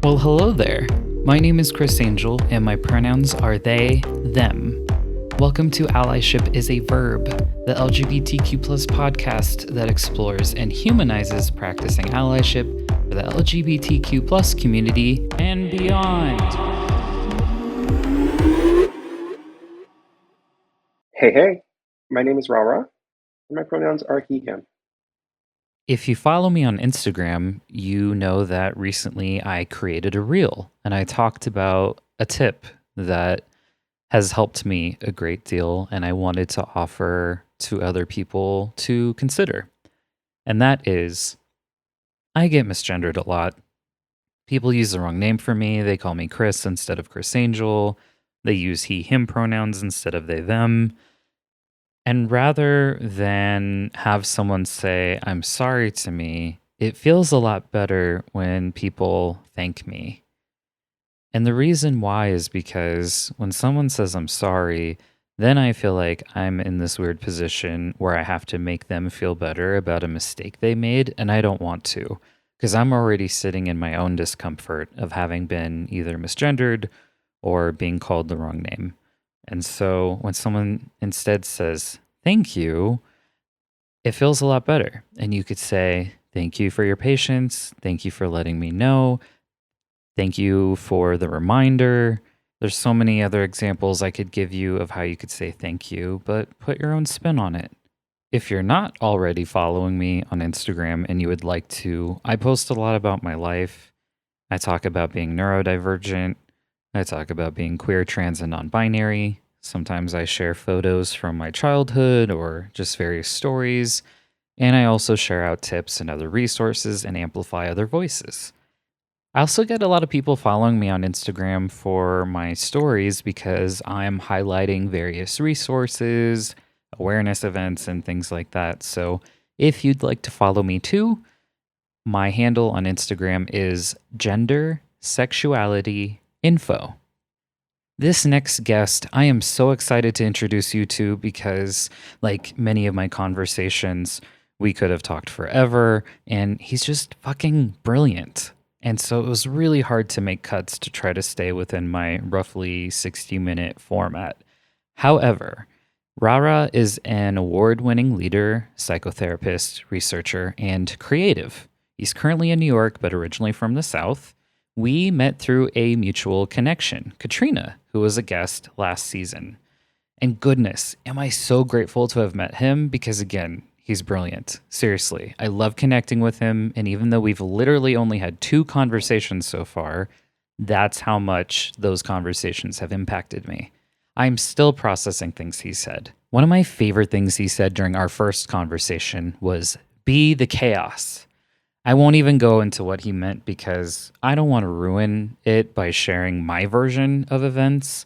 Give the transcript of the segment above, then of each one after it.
Well, hello there. My name is Chris Angel, and my pronouns are they, them. Welcome to Allyship is a Verb, the LGBTQ podcast that explores and humanizes practicing allyship for the LGBTQ community and beyond. Hey, my name is Ra Ra, and my pronouns are he, him. If you follow me on Instagram, you know that recently I created a reel and I talked about a tip that has helped me a great deal and I wanted to offer to other people to consider. And that is, I get misgendered a lot. People use the wrong name for me. They call me Chris instead of Chris Angel. They use he, him pronouns instead of they, them. And rather than have someone say, I'm sorry to me, it feels a lot better when people thank me. And the reason why is because when someone says I'm sorry, then I feel like I'm in this weird position where I have to make them feel better about a mistake they made, and I don't want to, because I'm already sitting in my own discomfort of having been either misgendered or being called the wrong name. And so when someone instead says, thank you, it feels a lot better. And you could say, thank you for your patience. Thank you for letting me know. Thank you for the reminder. There's so many other examples I could give you of how you could say thank you, but put your own spin on it. If you're not already following me on Instagram and you would like to, I post a lot about my life. I talk about being neurodivergent. I talk about being queer, trans, and non binary. Sometimes I share photos from my childhood or just various stories. And I also share out tips and other resources and amplify other voices. I also get a lot of people following me on Instagram for my stories because I'm highlighting various resources, awareness events, and things like that. So if you'd like to follow me too, my handle on Instagram is gender sexuality info. This next guest, I am so excited to introduce you to because, like many of my conversations, we could have talked forever, and he's just fucking brilliant. And so it was really hard to make cuts to try to stay within my roughly 60-minute format. However, Rara is an award-winning leader, psychotherapist, researcher, and creative. He's currently in New York, but originally from the South. We met through a mutual connection, Katrina, who was a guest last season. And goodness, am I so grateful to have met him because, again, he's brilliant. Seriously, I love connecting with him. And even though we've literally only had 2 conversations so far, that's how much those conversations have impacted me. I'm still processing things he said. One of my favorite things he said during our first conversation was, be the chaos. I won't even go into what he meant because I don't want to ruin it by sharing my version of events.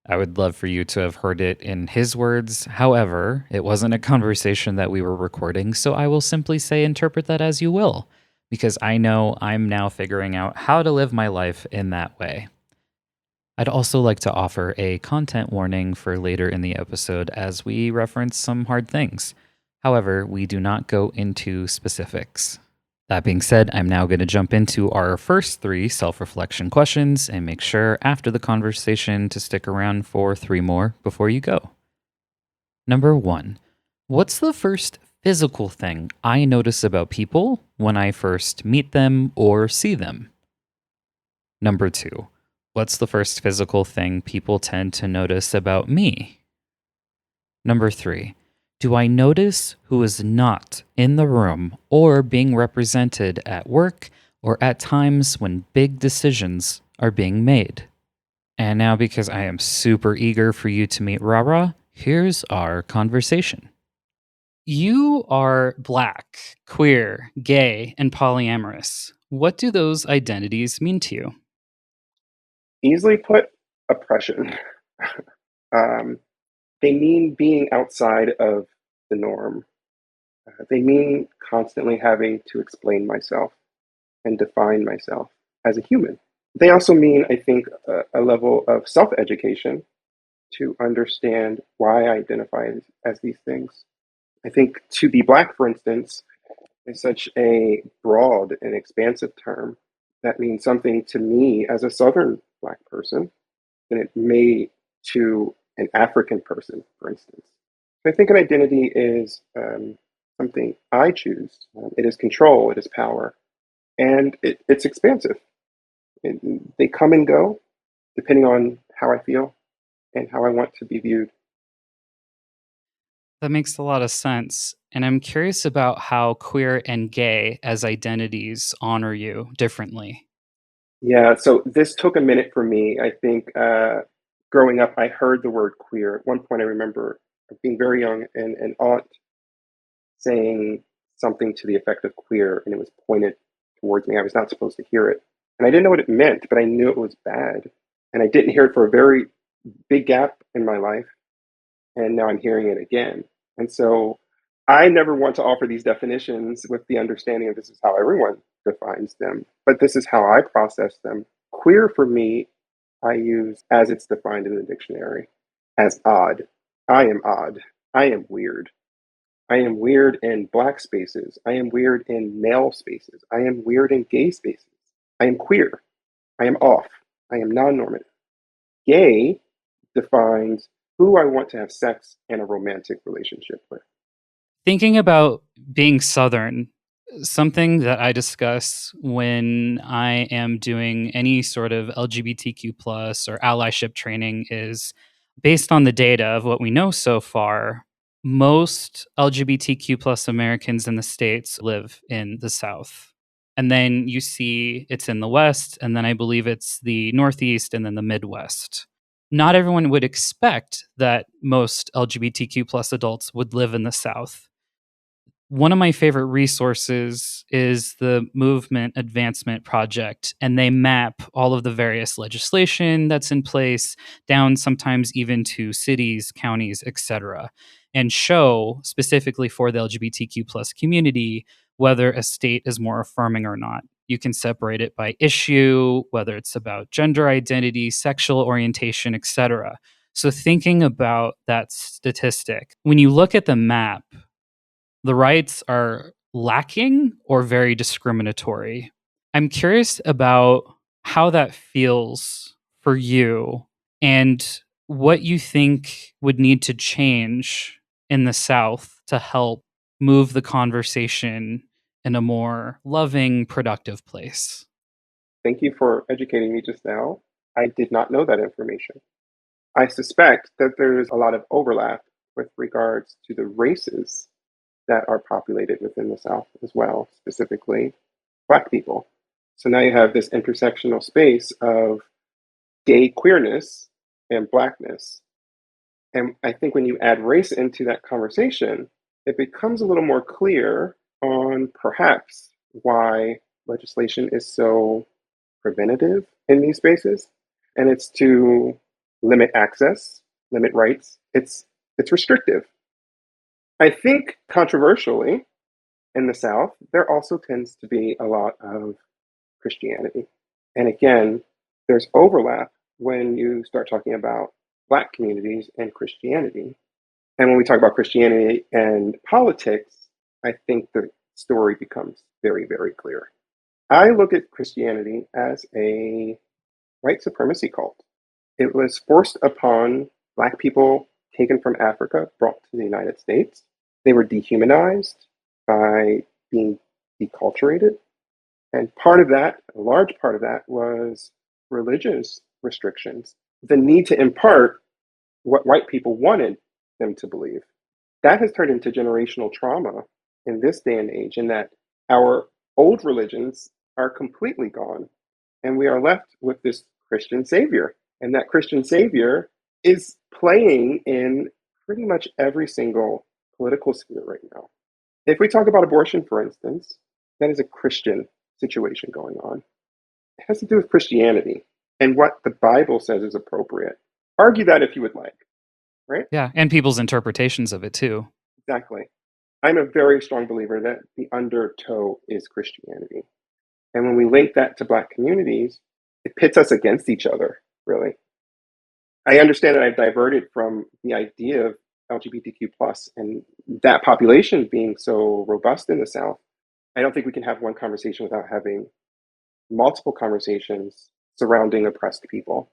I would love for you to have heard it in his words. However, it wasn't a conversation that we were recording, so I will simply say interpret that as you will, because I know I'm now figuring out how to live my life in that way. I'd also like to offer a content warning for later in the episode as we reference some hard things. However, we do not go into specifics. That being said, I'm now going to jump into our first 3 self-reflection questions and make sure after the conversation to stick around for 3 more before you go. Number 1, what's the first physical thing I notice about people when I first meet them or see them? Number 2, what's the first physical thing people tend to notice about me? Number 3, do I notice who is not in the room or being represented at work or at times when big decisions are being made? And now, because I am super eager for you to meet Rara, here's our conversation. You are Black, queer, gay, and polyamorous. What do those identities mean to you? Easily put, oppression. um, they mean being outside of the norm. They mean constantly having to explain myself and define myself as a human. They also mean, I think, a level of self-education to understand why I identify as these things. I think to be Black, for instance, is such a broad and expansive term that means something to me as a Southern Black person than it may to an African person, for instance. So I think an identity is something I choose. It is control, it is power, and it's expansive. They come and go depending on how I feel and how I want to be viewed. That makes a lot of sense. And I'm curious about how queer and gay as identities honor you differently. Yeah, so this took a minute for me. I think growing up, I heard the word queer. At one point, I remember being very young and an aunt saying something to the effect of queer, and it was pointed towards me. I was not supposed to hear it. And I didn't know what it meant, but I knew it was bad. And I didn't hear it for a very big gap in my life. And now I'm hearing it again. And so I never want to offer these definitions with the understanding of this is how everyone defines them, but this is how I process them. Queer for me, I use as it's defined in the dictionary as odd. I am odd. I am weird. I am weird in Black spaces. I am weird in male spaces. I am weird in gay spaces. I am queer. I am off. I am non normative. Gay defines who I want to have sex and a romantic relationship with. Thinking about being Southern, something that I discuss when I am doing any sort of LGBTQ plus or allyship training is based on the data of what we know so far. Most LGBTQ plus Americans in the States live in the South. And then you see it's in the West, and then I believe it's the Northeast and then the Midwest. Not everyone would expect that most LGBTQ plus adults would live in the South. One of my favorite resources is the Movement Advancement Project, and they map all of the various legislation that's in place down sometimes even to cities, counties, etc., and show specifically for the LGBTQ plus community whether a state is more affirming or not. You can separate it by issue, whether it's about gender identity, sexual orientation, etc. So thinking about that statistic, when you look at the map, the rights are lacking or very discriminatory. I'm curious about how that feels for you and what you think would need to change in the South to help move the conversation in a more loving, productive place. Thank you for educating me just now. I did not know that information. I suspect that there's a lot of overlap with regards to the races that are populated within the South as well, specifically Black people. So now you have this intersectional space of gay queerness and Blackness. And I think when you add race into that conversation, it becomes a little more clear on perhaps why legislation is so preventative in these spaces. And it's to limit access, limit rights. It's restrictive. I think controversially in the South, there also tends to be a lot of Christianity. And again, there's overlap when you start talking about Black communities and Christianity. And when we talk about Christianity and politics, I think the story becomes very, very clear. I look at Christianity as a white supremacy cult. It was forced upon Black people taken from Africa, brought to the United States. They were dehumanized by being deculturated. And part of that, a large part of that, was religious restrictions, the need to impart what white people wanted them to believe. That has turned into generational trauma in this day and age, in that our old religions are completely gone, and we are left with this Christian savior. And that Christian savior is playing in pretty much every single political sphere right now. If we talk about abortion, for instance, that is a Christian situation going on. It has to do with Christianity and what the Bible says is appropriate. Argue that if you would like, right? Yeah, and people's interpretations of it too. Exactly. I'm a very strong believer that the undertow is Christianity. And when we link that to Black communities, it pits us against each other, really. I understand that I've diverted from the idea of LGBTQ plus and that population being so robust in the South. I don't think we can have one conversation without having multiple conversations surrounding oppressed people.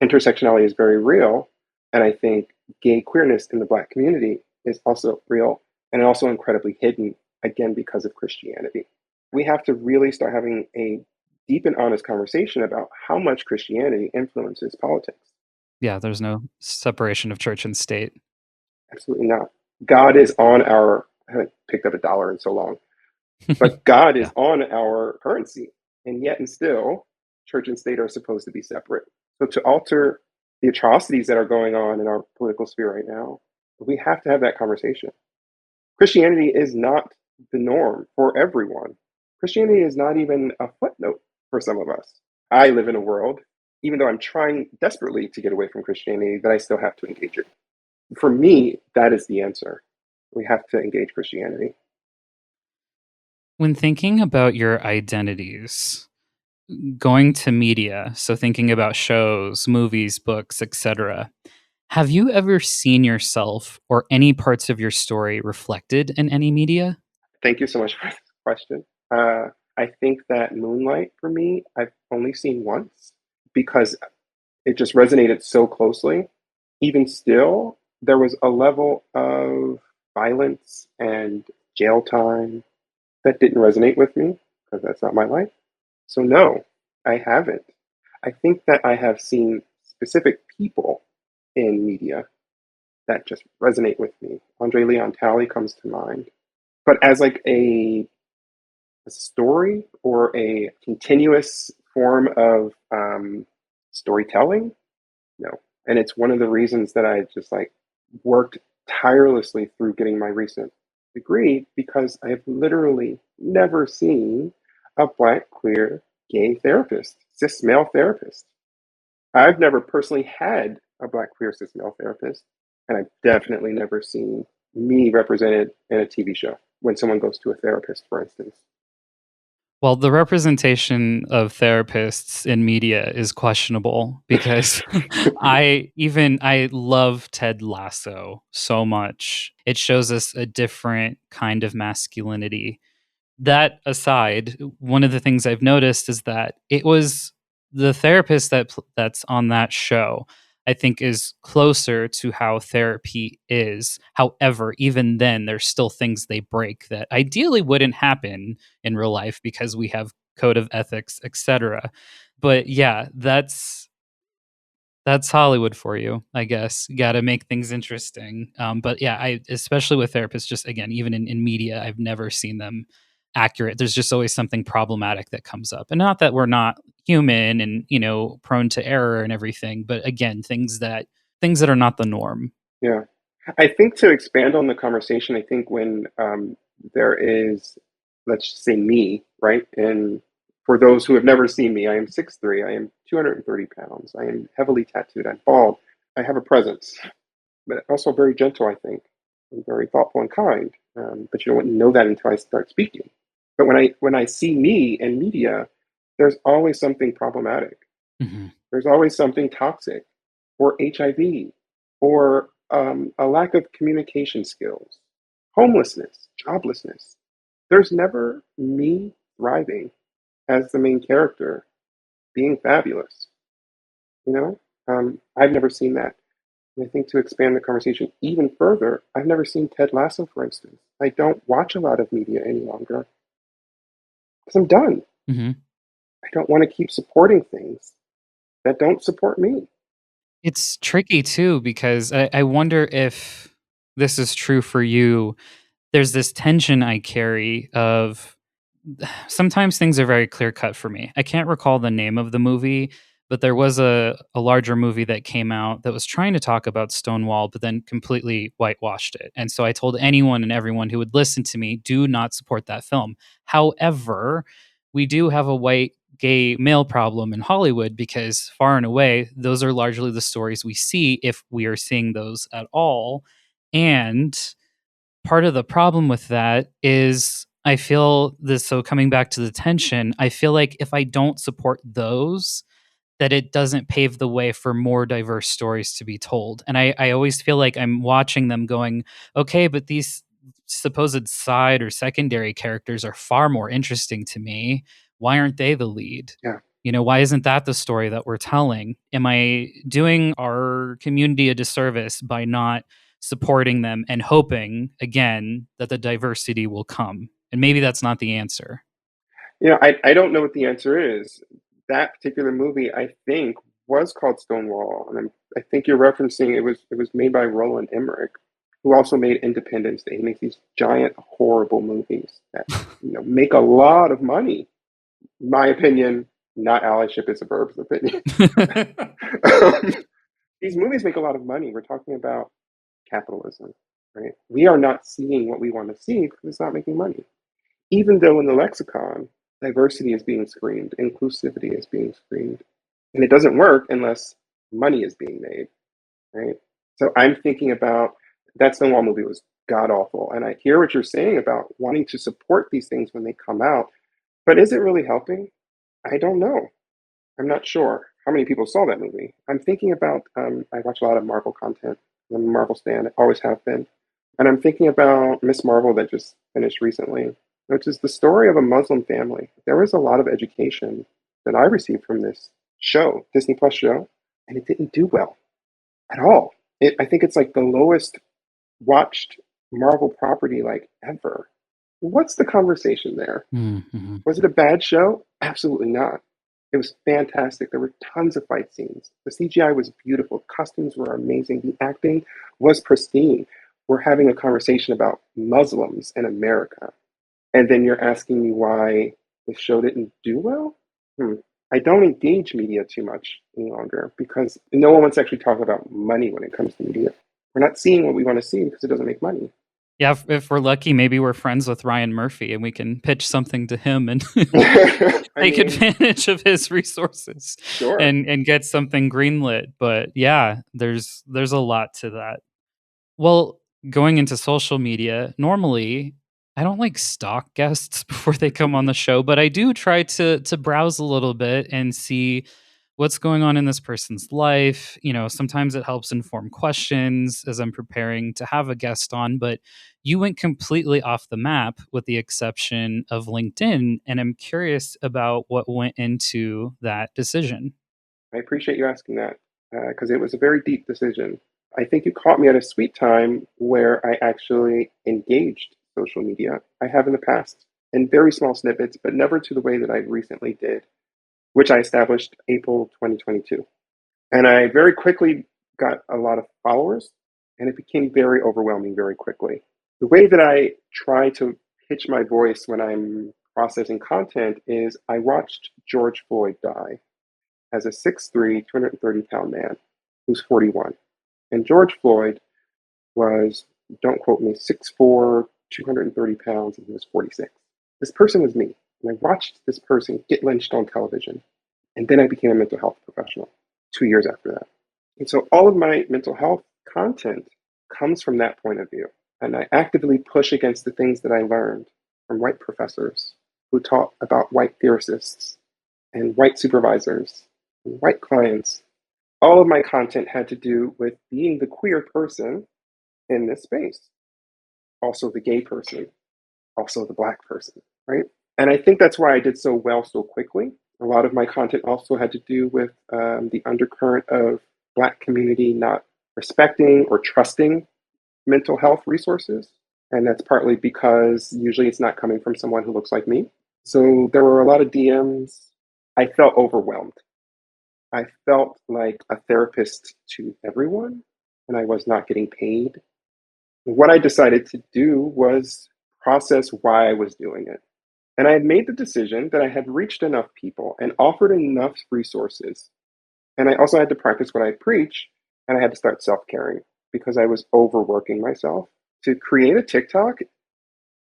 Intersectionality is very real, and I think gay queerness in the Black community is also real and also incredibly hidden, again, because of Christianity. We have to really start having a deep and honest conversation about how much Christianity influences politics. Yeah, there's no separation of church and state. Absolutely not. God is on our, I haven't picked up a dollar in so long, but God is Yeah. on our currency. And yet and still, church and state are supposed to be separate. So to alter the atrocities that are going on in our political sphere right now, we have to have that conversation. Christianity is not the norm for everyone. Christianity is not even a footnote for some of us. I live in a world, even though I'm trying desperately to get away from Christianity, that I still have to engage it. For me, that is the answer. We have to engage Christianity. When thinking about your identities, going to media, so thinking about shows, movies, books, etc., have you ever seen yourself or any parts of your story reflected in any media? Thank you so much for this question. I think that Moonlight for me, I've only seen once because it just resonated so closely. Even still, there was a level of violence and jail time that didn't resonate with me because that's not my life. So, no, I haven't. I think that I have seen specific people in media that just resonate with me. Andre Leon Talley comes to mind. But as like a story or a continuous form of storytelling, no. And it's one of the reasons that I just like worked tirelessly through getting my recent degree because I have literally never seen a Black, queer, gay therapist, cis male therapist. I've never personally had a Black, queer, cis male therapist, and I've definitely never seen me represented in a TV show when someone goes to a therapist, for instance. Well, the representation of therapists in media is questionable because I love Ted Lasso so much. It shows us a different kind of masculinity. That aside, one of the things I've noticed is that it was the therapist that's on that show, I think, is closer to how therapy is. However, even then, there's still things they break that ideally wouldn't happen in real life because we have code of ethics, etc. But yeah, that's Hollywood for you, I guess. You got to make things interesting. But yeah, I especially with therapists, just again, even in media, I've never seen them accurate. There's just always something problematic that comes up, and not that we're not human and prone to error and everything, but again, things that are not the norm. Yeah. I think to expand on the conversation, I think when there is, let's just say me, right? And for those who have never seen me, I am 6'3", I am 230 pounds, I am heavily tattooed, I'm bald, I have a presence, but also very gentle, I think, and very thoughtful and kind. But you don't know that until I start speaking. But when I see me in media, there's always something problematic. Mhm. There's always something toxic, or HIV, or a lack of communication skills, homelessness, joblessness. There's never me thriving as the main character, being fabulous. You know, I've never seen that. And I think to expand the conversation even further, I've never seen Ted Lasso, for instance. I don't watch a lot of media any longer because I'm done. Mhm. I don't want to keep supporting things that don't support me. It's tricky too because I wonder if this is true for you. There's this tension I carry of sometimes things are very clear cut for me. I can't recall the name of the movie, but there was a larger movie that came out that was trying to talk about Stonewall, but then completely whitewashed it. And so I told anyone and everyone who would listen to me, do not support that film. However, we do have a white gay male problem in Hollywood because far and away, those are largely the stories we see if we are seeing those at all. And part of the problem with that is I feel this. So coming back to the tension, I feel like if I don't support those, that it doesn't pave the way for more diverse stories to be told. And I always feel like I'm watching them going, okay, but these supposed side or secondary characters are far more interesting to me. why aren't they the lead? Yeah. Why isn't that the story that we're telling? Am I doing our community a disservice by not supporting them and hoping, again, that the diversity will come? And maybe that's not the answer. I don't know what the answer is. That particular movie, I think, was called Stonewall, and I think you're referencing it was made by Roland Emmerich, who also made Independence Day. He makes these giant, horrible movies that make a lot of money. My opinion, not Allyship, is a Verb's opinion. These movies make a lot of money. We're talking about capitalism, right? We are not seeing what we want to see because it's not making money. Even though in the lexicon, diversity is being screamed, inclusivity is being screamed, and it doesn't work unless money is being made, right? So I'm thinking about that Stonewall movie was god awful, and I hear what you're saying about wanting to support these things when they come out, but is it really helping? I don't know. I'm not sure how many people saw that movie. I'm thinking about, I watch a lot of Marvel content. I'm a Marvel stan, always have been. And I'm thinking about Miss Marvel that just finished recently, which is the story of a Muslim family. There was a lot of education that I received from this show, Disney Plus show, and it didn't do well at all. I think it's like the lowest watched Marvel property like ever. What's the conversation there? Mhm. Was it a bad show? Absolutely not. It was fantastic. There were tons of fight scenes. The CGI was beautiful. Costumes were amazing. The acting was pristine. We're having a conversation about Muslims in America. And then you're asking me why the show didn't do well? Hmm. I don't engage media too much any longer because no one wants to actually talk about money when it comes to media. We're not seeing what we want to see because it doesn't make money. Yeah, if we're lucky, maybe we're friends with Ryan Murphy and we can pitch something to him and I take mean, advantage of his resources sure. and get something greenlit. But yeah, there's a lot to that. Well, going into social media, normally I don't like stalk guests before they come on the show, but I do try to browse a little bit and see what's going on in this person's life. Sometimes it helps inform questions as I'm preparing to have a guest on, but you went completely off the map with the exception of LinkedIn, and I'm curious about what went into that decision. I appreciate you asking that because it was a very deep decision. I think you caught me at a sweet time where I actually engaged social media. I have in the past in very small snippets, but never to the way that I recently did, which I established April 2022. And I very quickly got a lot of followers, and it became very overwhelming very quickly. The way that I try to pitch my voice when I'm processing content is I watched George Floyd die as a 6'3", 230-pound man who's 41. And George Floyd was, don't quote me, 6'4", 230 pounds, and he was 46. This person was me. And I watched this person get lynched on television. And then I became a mental health professional 2 years after that. And so all of my mental health content comes from that point of view. And I actively push against the things that I learned from white professors who taught about white theorists and white supervisors and white clients. All of my content had to do with being the queer person in this space, also the gay person, also the black person, right? And I think that's why I did so well so quickly. A lot of my content also had to do with the undercurrent of black community not respecting or trusting mental health resources. And that's partly because usually it's not coming from someone who looks like me. So there were a lot of DMs. I felt overwhelmed. I felt like a therapist to everyone, and I was not getting paid. What I decided to do was process why I was doing it. And I had made the decision that I had reached enough people and offered enough resources. And I also had to practice what I preach, and I had to start self caring because I was overworking myself. To create a TikTok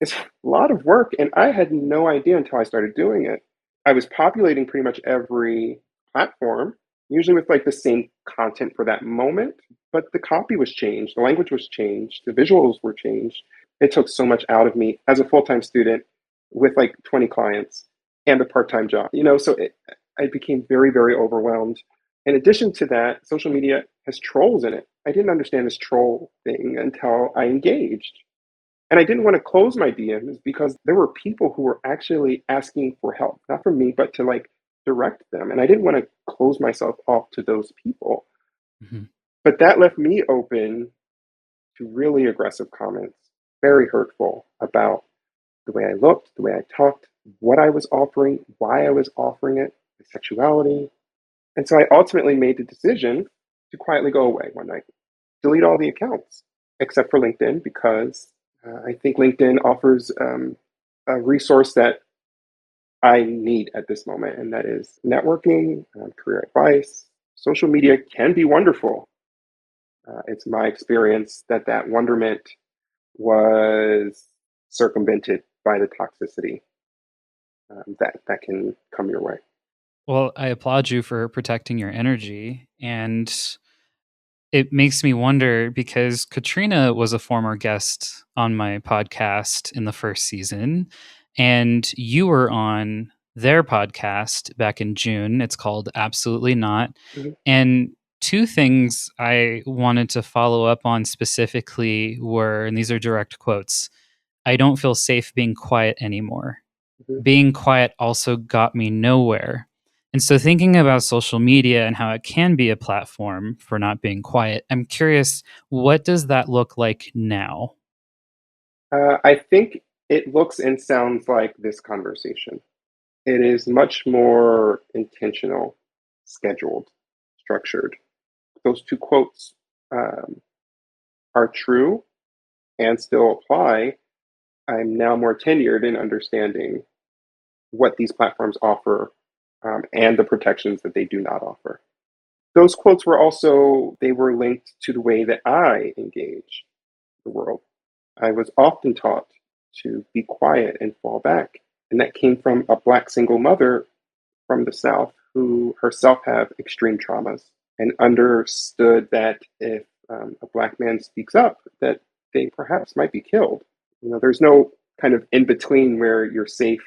is a lot of work, and I had no idea until I started doing it. I was populating pretty much every platform, usually with like the same content for that moment, but the copy was changed, the language was changed, the visuals were changed. It took so much out of me as a full-time student with like 20 clients and a part-time job. I became very, very overwhelmed. In addition to that, social media has trolls in it. I didn't understand this troll thing until I engaged. And I didn't want to close my DMs because there were people who were actually asking for help, not from me, but to like direct them. And I didn't want to close myself off to those people. Mhm. But that left me open to really aggressive comments, very hurtful about the way I looked, the way I talked, what I was offering, why I was offering it, my sexuality. And so I ultimately made the decision to quietly go away one night, delete all the accounts, except for LinkedIn, because I think LinkedIn offers a resource that I need at this moment, and that is networking, career advice. Social media can be wonderful. It's my experience that that wonderment was circumvented by the toxicity that can come your way. Well, I applaud you for protecting your energy. And it makes me wonder because Katrina was a former guest on my podcast in the first season, and you were on their podcast back in June. It's called Absolutely Not. Mhm, And two things I wanted to follow up on specifically were, and these are direct quotes: I don't feel safe being quiet anymore. mhm. Being quiet also got me nowhere. And so, thinking about social media and how it can be a platform for not being quiet, I'm curious, what does that look like now? I think it looks and sounds like this conversation. It is much more intentional, scheduled, structured. Those two quotes um, are true and still apply. I'm now more tenured in understanding what these platforms offer and the protections that they do not offer. Those quotes were also they were linked to the way that I engage the world. I was often taught to be quiet and fall back, and that came from a black single mother from the South who herself have extreme traumas and understood that if a black man speaks up, that they perhaps might be killed. You know, there's no kind of in between where you're safe.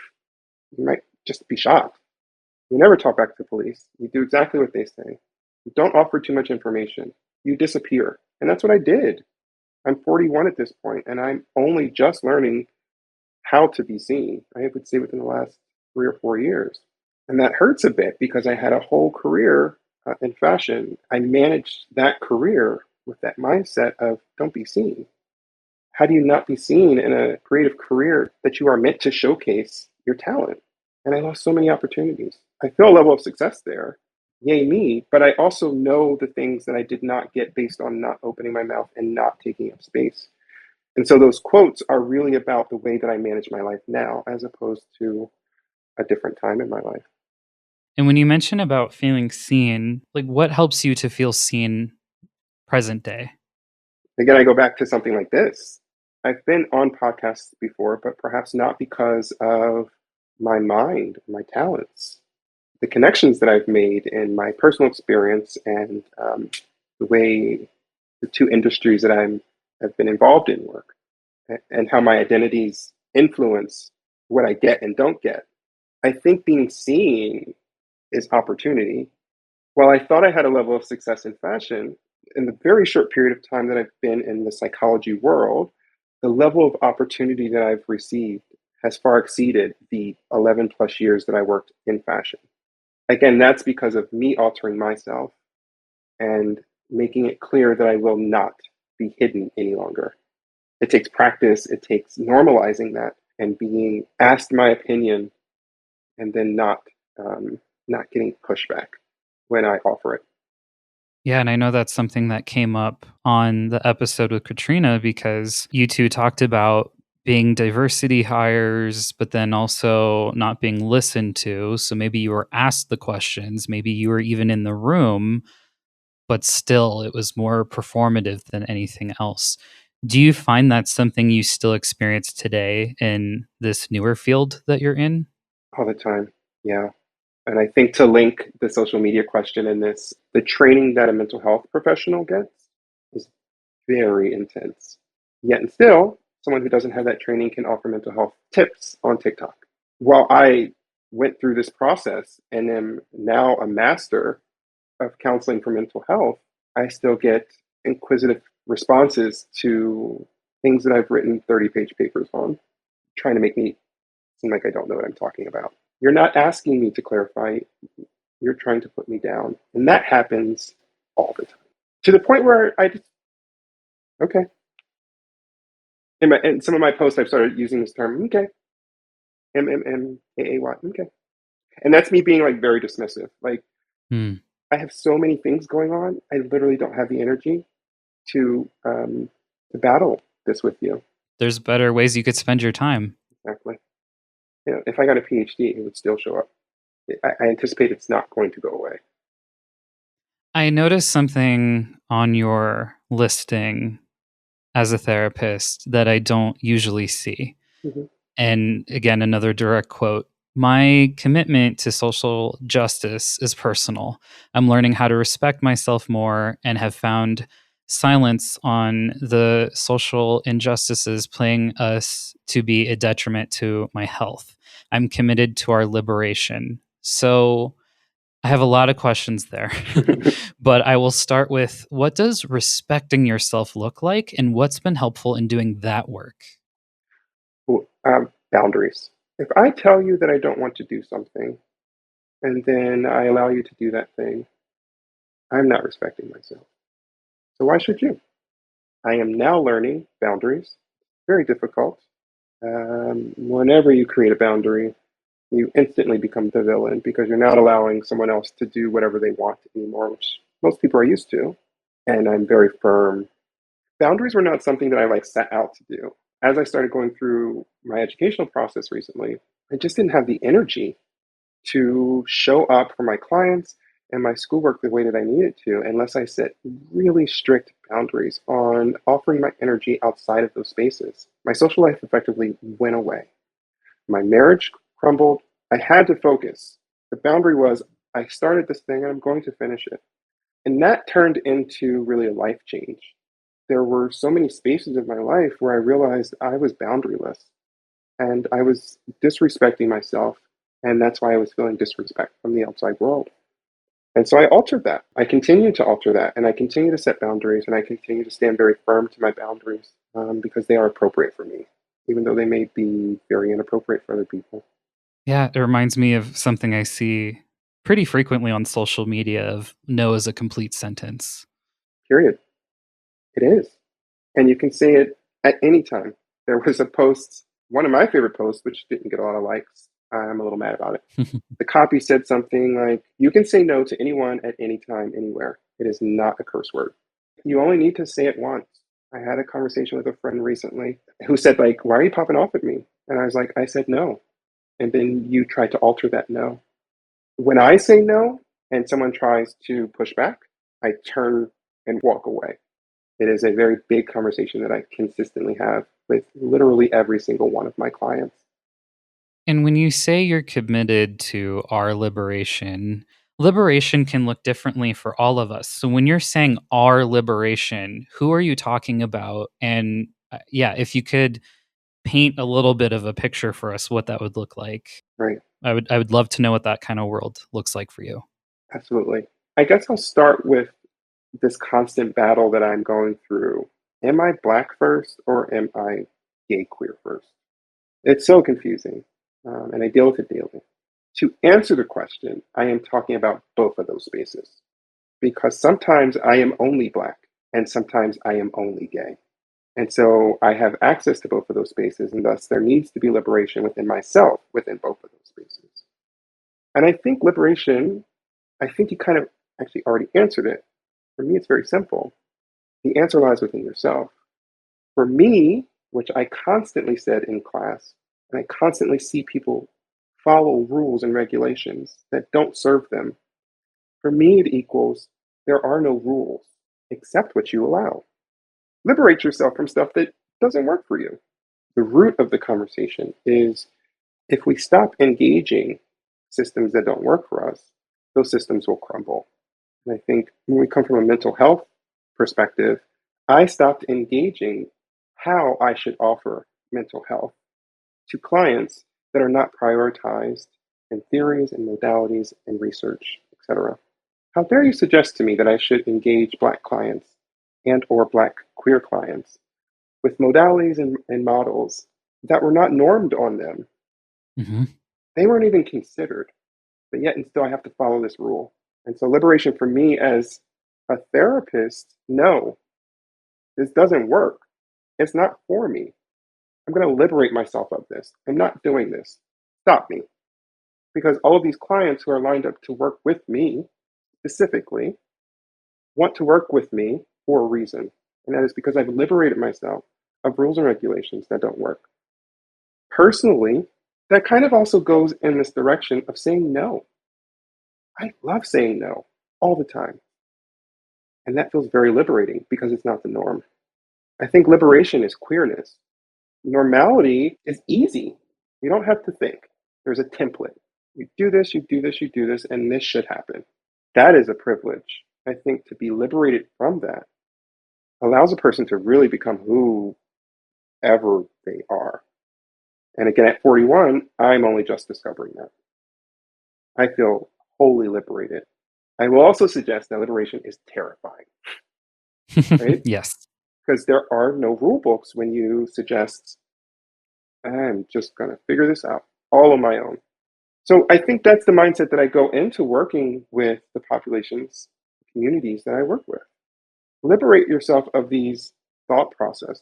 You might just be shot. You never talk back to the police. You do exactly what they say. You don't offer too much information. You disappear. And that's what I did. I'm 41 at this point, and I'm only just learning how to be seen. I would say within the last 3 or 4 years. And that hurts a bit because I had a whole career in fashion. I managed that career with that mindset of don't be seen. How do you not be seen in a creative career that you are meant to showcase your talent? And I lost so many opportunities. I feel a level of success there. Yay me. But I also know the things that I did not get based on not opening my mouth and not taking up space. And so those quotes are really about the way that I manage my life now as opposed to a different time in my life. And when you mention about feeling seen, like what helps you to feel seen present day? Again, I go back to something like this. I've been on podcasts before, but perhaps not because of my mind, my talents, the connections that I've made in my personal experience and the way the two industries that have been involved in work and how my identities influence what I get and don't get. I think being seen is opportunity. While I thought I had a level of success in fashion, in the very short period of time that I've been in the psychology world, the level of opportunity that I've received has far exceeded the 11 plus years that I worked in fashion. Again, that's because of me altering myself and making it clear that I will not be hidden any longer. It takes practice, it takes normalizing that and being asked my opinion and then not getting pushback when I offer it. Yeah, and I know that's something that came up on the episode with Katrina because you two talked about being diversity hires, but then also not being listened to. So maybe you were asked the questions, maybe you were even in the room, but still it was more performative than anything else. Do you find that's something you still experience today in this newer field that you're in? All the time. Yeah. And I think to link the social media question in this, the training that a mental health professional gets is very intense. Yet and still, someone who doesn't have that training can offer mental health tips on TikTok. While I went through this process and am now a master of counseling for mental health, I still get inquisitive responses to things that I've written 30-page papers on, trying to make me seem like I don't know what I'm talking about. You're not asking me to clarify. You're trying to put me down. And that happens all the time. To the point where I just, okay. In some of my posts, I've started using this term, okay. MMMAAY, okay. And that's me being like very dismissive. Like, I have so many things going on. I literally don't have the energy to battle this with you. There's better ways you could spend your time. Exactly. You know, if I got a PhD, it would still show up. I anticipate it's not going to go away. I noticed something on your listing as a therapist that I don't usually see. Mm-hmm. And again, another direct quote: "My commitment to social justice is personal. I'm learning how to respect myself more and have found silence on the social injustices playing us to be a detriment to my health. I'm committed to our liberation." So I have a lot of questions there, but I will start with, what does respecting yourself look like, and what's been helpful in doing that work? Boundaries. If I tell you that I don't want to do something, and then I allow you to do that thing, I'm not respecting myself. So why should you? I am now learning boundaries. Very difficult. Whenever you create a boundary, you instantly become the villain because you're not allowing someone else to do whatever they want anymore, which most people are used to. And I'm very firm. Boundaries were not something that I like set out to do. As I started going through my educational process recently, I just didn't have the energy to show up for my clients and my schoolwork the way that I needed to unless I set really strict boundaries on offering my energy outside of those spaces. My social life effectively went away. My marriage crumbled. I had to focus. The boundary was I started this thing and I'm going to finish it. And that turned into really a life change. There were so many spaces in my life where I realized I was boundaryless and I was disrespecting myself. And that's why I was feeling disrespect from the outside world. And so I altered that. I continue to alter that. And I continue to set boundaries. And I continue to stand very firm to my boundaries because they are appropriate for me, even though they may be very inappropriate for other people. Yeah, it reminds me of something I see pretty frequently on social media of no is a complete sentence. Period. It is. And you can say it at any time. There was a post, one of my favorite posts, which didn't get a lot of likes. I'm a little mad about it. The copy said something like, you can say no to anyone at any time, anywhere. It is not a curse word. You only need to say it once. I had a conversation with a friend recently who said, like, why are you popping off at me? And I was like, I said no. And then you tried to alter that no. When I say no and someone tries to push back, I turn and walk away. It is a very big conversation that I consistently have with literally every single one of my clients. And when you say you're committed to our liberation, liberation can look differently for all of us. So when you're saying our liberation, who are you talking about? And yeah, if you could paint a little bit of a picture for us what that would look like. Right. I would love to know what that kind of world looks like for you. Absolutely. I guess I'll start with this constant battle that I'm going through. Am I black first or am I gay queer first? It's so confusing, and I deal with it daily. To answer the question, I am talking about both of those spaces because sometimes I am only black and sometimes I am only gay. And so I have access to both of those spaces, and thus there needs to be liberation within myself within both of those spaces. And I think liberation, I think you kind of actually already answered it. For me, it's very simple. The answer lies within yourself. For me, which I constantly said in class, and I constantly see people follow rules and regulations that don't serve them, for me, it equals there are no rules except what you allow. Liberate yourself from stuff that doesn't work for you. The root of the conversation is if we stop engaging systems that don't work for us, those systems will crumble. And I think when we come from a mental health perspective, I stopped engaging how I should offer mental health to clients that are not prioritized in theories and modalities and research, etc. How dare you suggest to me that I should engage Black clients and or Black queer clients with modalities and models that were not normed on them. Hmm. They weren't even considered, but yet and still I have to follow this rule. And so liberation for me as a therapist, no, this doesn't work. It's not for me. I'm going to liberate myself of this. I'm not doing this. Stop me. Because all of these clients who are lined up to work with me specifically want to work with me for a reason. And that is because I've liberated myself of rules and regulations that don't work. Personally, that kind of also goes in this direction of saying no. I love saying no all the time. And that feels very liberating because it's not the norm. I think liberation is queerness. Normality is easy. You don't have to think. There's a template. You do this, you do this, you do this, and this should happen. That is a privilege. I think to be liberated from that allows a person to really become whoever they are. And again, at 41, I'm only just discovering that. I feel wholly liberated. I will also suggest that liberation is terrifying, right? Yes. Because there are no rule books when you suggest, I'm just going to figure this out all on my own. So I think that's the mindset that I go into working with the populations, communities that I work with. Liberate yourself of these thought process.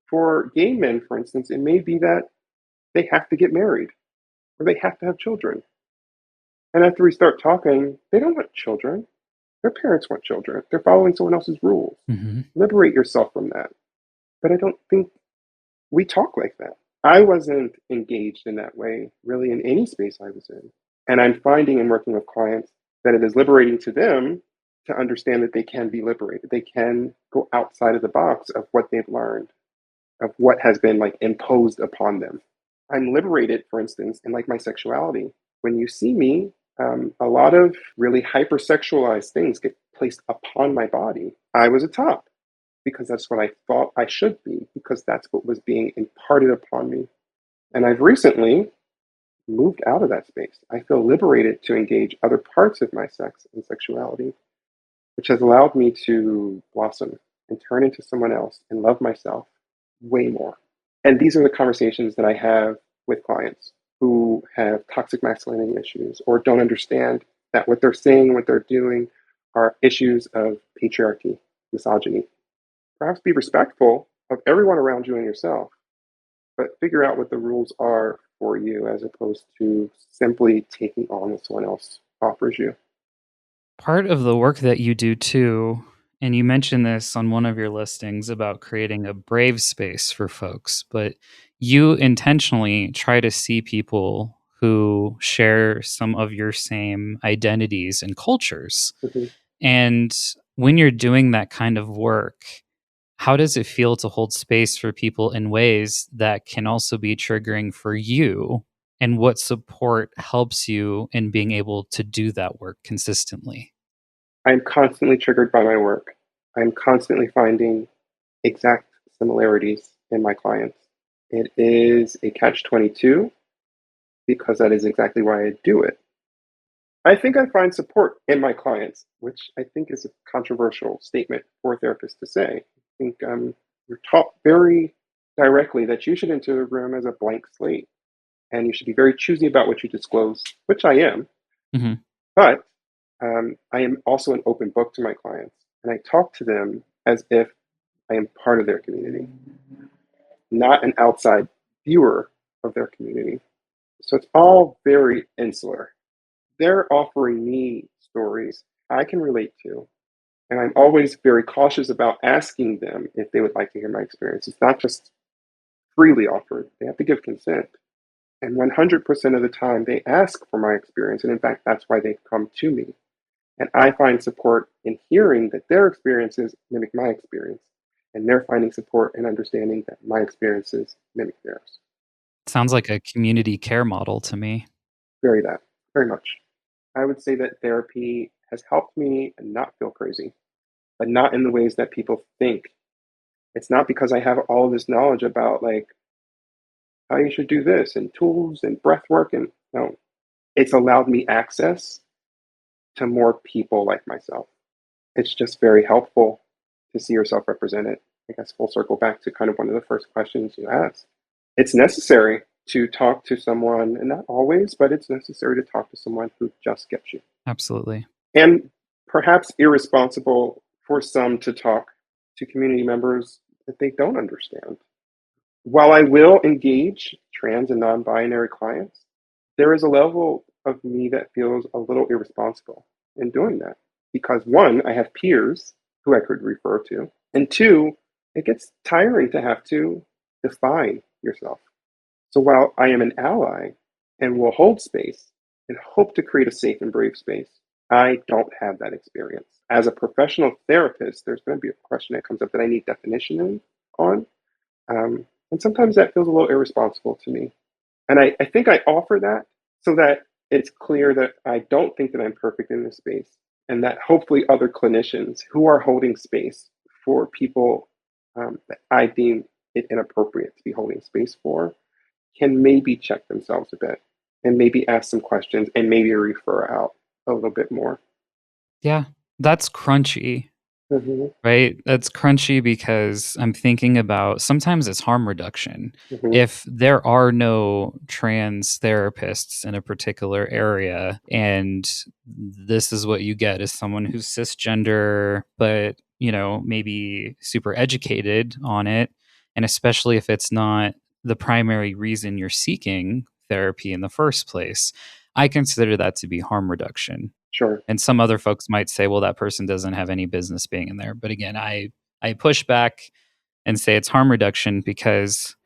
For gay men, for instance, it may be that they have to get married or they have to have children. And after we start talking, they don't want children. Their parents want children. They're following someone else's rules. Hmm. Liberate yourself from that. But I don't think we talk like that. I wasn't engaged in that way, really, in any space I was in. And I'm finding in working with clients that it is liberating to them to understand that they can be liberated. They can go outside of the box of what they've learned, of what has been like imposed upon them. I'm liberated, for instance, in like my sexuality. When you see me, a lot of really hypersexualized things get placed upon my body. I was a top because that's what I thought I should be, because that's what was being imparted upon me. And I've recently moved out of that space. I feel liberated to engage other parts of my sex and sexuality, which has allowed me to blossom and turn into someone else and love myself way more. And these are the conversations that I have with clients who have toxic masculinity issues or don't understand that what they're saying, what they're doing are issues of patriarchy, misogyny. Perhaps be respectful of everyone around you and yourself, but figure out what the rules are for you as opposed to simply taking on what someone else offers you. Part of the work that you do too, and you mentioned this on one of your listings about creating a brave space for folks, but you intentionally try to see people who share some of your same identities and cultures. Mhm. And when you're doing that kind of work, how does it feel to hold space for people in ways that can also be triggering for you? And what support helps you in being able to do that work consistently? I'm constantly triggered by my work. I'm constantly finding exact similarities in my clients. It is a catch 22 because that is exactly why I do it. I think I find support in my clients, which I think is a controversial statement for a therapist to say. I think you're taught very directly that you should enter the room as a blank slate and you should be very choosy about what you disclose, which I am. Mhm. But I am also an open book to my clients, and I talk to them as if I am part of their community, not an outside viewer of their community. So it's all very insular. They're offering me stories I can relate to, and I'm always very cautious about asking them if they would like to hear my experience. It's not just freely offered, they have to give consent. And 100% of the time, they ask for my experience. And in fact, that's why they come to me. And I find support in hearing that their experiences mimic my experience. And they're finding support and understanding that my experiences mimic theirs. Sounds like a community care model to me. Very that, very much. I would say that therapy has helped me not feel crazy, but not in the ways that people think. It's not because I have all this knowledge about like how you should do this and tools and breath work and no. It's allowed me access to more people like myself. It's just very helpful to see yourself represented. I guess full circle back to kind of one of the first questions you asked. It's necessary to talk to someone, and not always, but it's necessary to talk to someone who just gets you. Absolutely. And perhaps irresponsible for some to talk to community members that they don't understand. While I will engage trans and non binary clients, there is a level of me that feels a little irresponsible in doing that. Because one, I have peers who I could refer to, and two, it gets tiring to have to define yourself. So while I am an ally and will hold space and hope to create a safe and brave space, I don't have that experience. As a professional therapist, there's going to be a question that comes up that I need definition on. And sometimes that feels a little irresponsible to me. And I think I offer that so that it's clear that I don't think that I'm perfect in this space, and that hopefully other clinicians who are holding space for people that I deem it inappropriate to be holding space for can maybe check themselves a bit and maybe ask some questions and maybe refer out a little bit more. Yeah, that's crunchy, Hmm. right? That's crunchy because I'm thinking about sometimes it's harm reduction. Hmm. If there are no trans therapists in a particular area and this is what you get is someone who's cisgender, but, maybe super educated on it, and especially if it's not the primary reason you're seeking therapy in the first place, I consider that to be harm reduction. Sure. And some other folks might say, well, that person doesn't have any business being in there. But again, I push back and say it's harm reduction because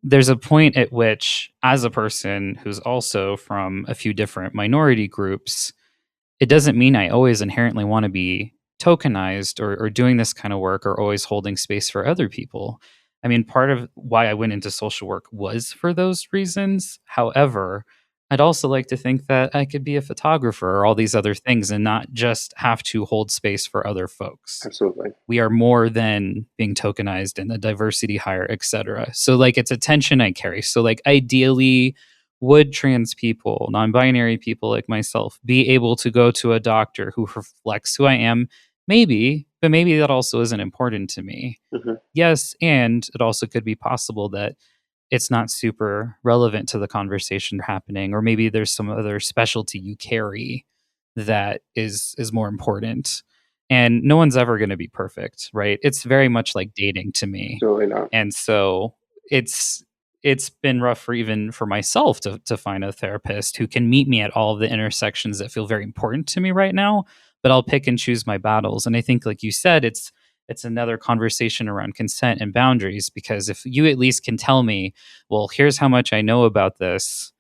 there's a point at which, as a person who's also from a few different minority groups, it doesn't mean I always inherently want to be tokenized or doing this kind of work or always holding space for other people. I mean, part of why I went into social work was for those reasons. However, I'd also like to think that I could be a photographer or all these other things and not just have to hold space for other folks. Absolutely. We are more than being tokenized in the diversity hire, etc. So like it's a tension I carry. So like ideally, would trans people, non-binary people like myself, be able to go to a doctor who reflects who I am? Maybe, but maybe that also isn't important to me. Hmm. Yes, and it also could be possible that it's not super relevant to the conversation happening, or maybe there's some other specialty you carry that is more important. And no one's ever going to be perfect, right? It's very much like dating to me. Absolutely not. And so it's it's been rough for even for myself to find a therapist who can meet me at all of the intersections that feel very important to me right now, but I'll pick and choose my battles. And I think like you said, it's another conversation around consent and boundaries, because if you at least can tell me, well, here's how much I know about this,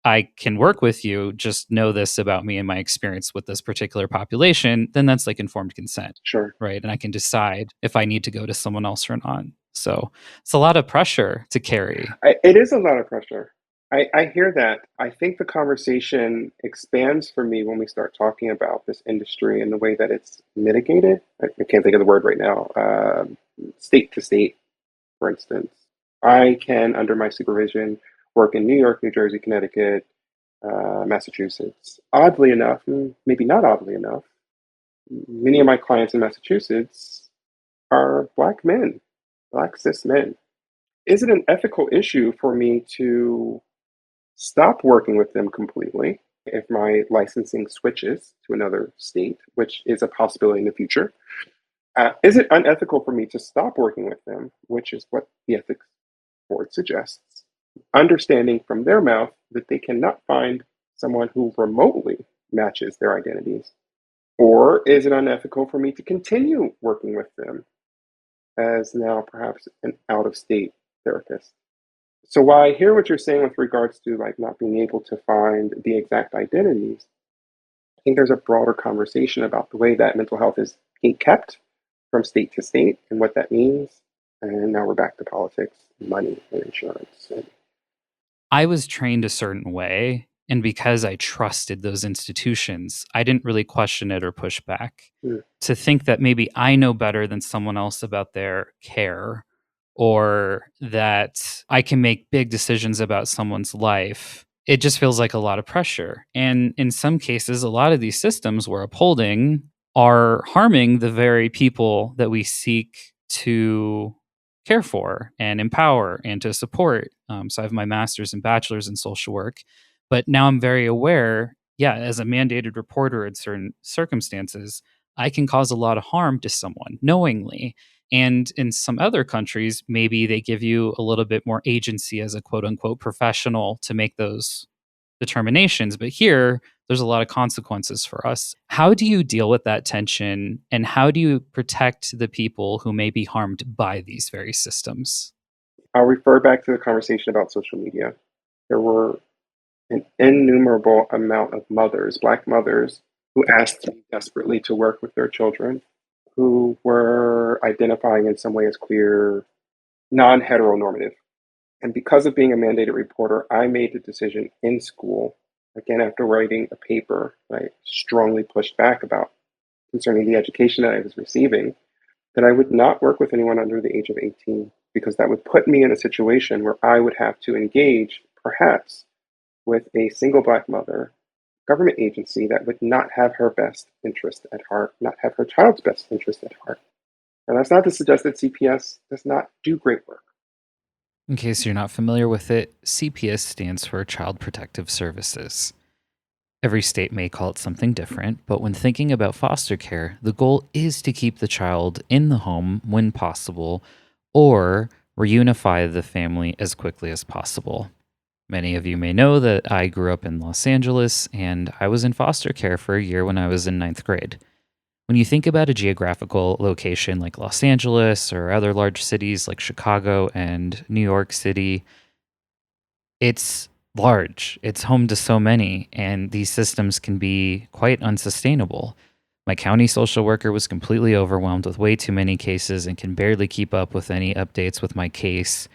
I can work with you, just know this about me and my experience with this particular population, then that's like informed consent, Sure. right? And I can decide if I need to go to someone else or not. So it's a lot of pressure to carry. It is a lot of pressure. I hear that. I think the conversation expands for me when we start talking about this industry and the way that it's mitigated. I can't think of the word right now. State to state, for instance. I can, under my supervision, work in New York, New Jersey, Connecticut, Massachusetts. Oddly enough, maybe not oddly enough, many of my clients in Massachusetts are Black men, Black cis men. Is it an ethical issue for me to stop working with them completely if my licensing switches to another state, which is a possibility in the future? Is it unethical for me to stop working with them, which is what the ethics board suggests, understanding from their mouth that they cannot find someone who remotely matches their identities? Or is it unethical for me to continue working with them as now perhaps an out of state therapist? So while I hear what you're saying with regards to like not being able to find the exact identities, I think there's a broader conversation about the way that mental health is being kept from state to state and what that means. And now we're back to politics, money, and insurance. And I was trained a certain way. And because I trusted those institutions, I didn't really question it or push back. mm, To think that maybe I know better than someone else about their care, or that I can make big decisions about someone's life, it just feels like a lot of pressure. And in some cases, a lot of these systems we're upholding are harming the very people that we seek to care for and empower and to support. So I have my master's and bachelor's in social work, but now I'm very aware, yeah, as a mandated reporter in certain circumstances, I can cause a lot of harm to someone knowingly. And in some other countries, maybe they give you a little bit more agency as a quote unquote professional to make those determinations. But here, there's a lot of consequences for us. How do you deal with that tension? And how do you protect the people who may be harmed by these very systems? I'll refer back to the conversation about social media. There were an innumerable amount of mothers, Black mothers, who asked me desperately to work with their children, who were identifying in some way as queer, non heteronormative. And because of being a mandated reporter, I made the decision in school, again, after writing a paper that I strongly pushed back about concerning the education that I was receiving, that I would not work with anyone under the age of 18, because that would put me in a situation where I would have to engage, perhaps, with a single Black mother, government agency that would not have her best interest at heart, not have her child's best interest at heart. And that's not to suggest that CPS does not do great work. In case you're not familiar with it, CPS stands for Child Protective Services. Every state may call it something different, but when thinking about foster care, the goal is to keep the child in the home when possible or reunify the family as quickly as possible. Many of you may know that I grew up in Los Angeles and I was in foster care for a year when I was in ninth grade. When you think about a geographical location like Los Angeles or other large cities like Chicago and New York City, it's large. It's home to so many, and these systems can be quite unsustainable. My county social worker was completely overwhelmed with way too many cases and can barely keep up with any updates with my case.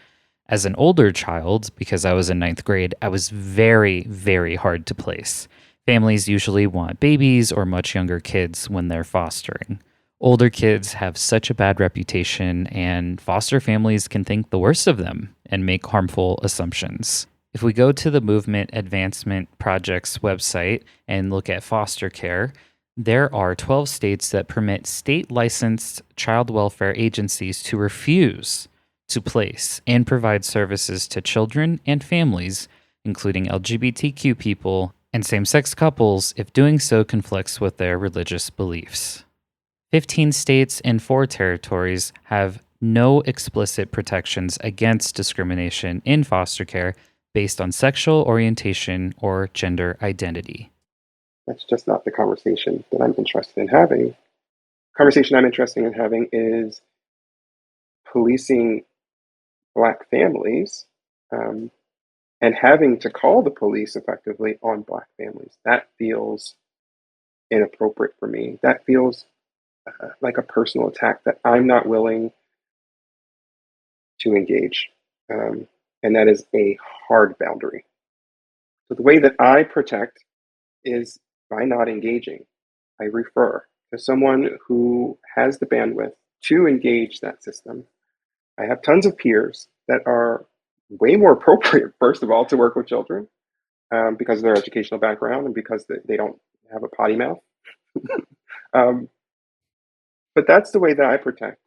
As an older child, because I was in ninth grade, I was very, very hard to place. Families usually want babies or much younger kids when they're fostering. Older kids have such a bad reputation, and foster families can think the worst of them and make harmful assumptions. If we go to the Movement Advancement Project's website and look at foster care, there are 12 states that permit state licensed child welfare agencies to refuse to place and provide services to children and families, including LGBTQ people and same sex couples, if doing so conflicts with their religious beliefs. 15 states and 4 territories have no explicit protections against discrimination in foster care based on sexual orientation or gender identity. That's just not the conversation that I'm interested in having. The conversation I'm interested in having is policing Black families and having to call the police effectively on Black families. That feels inappropriate for me. That feels like a personal attack that I'm not willing to engage. And that is a hard boundary. So the way that I protect is by not engaging. I refer to someone who has the bandwidth to engage that system. I have tons of peers that are way more appropriate, first of all, to work with children because of their educational background and because they don't have a potty mouth. But that's the way that I protect.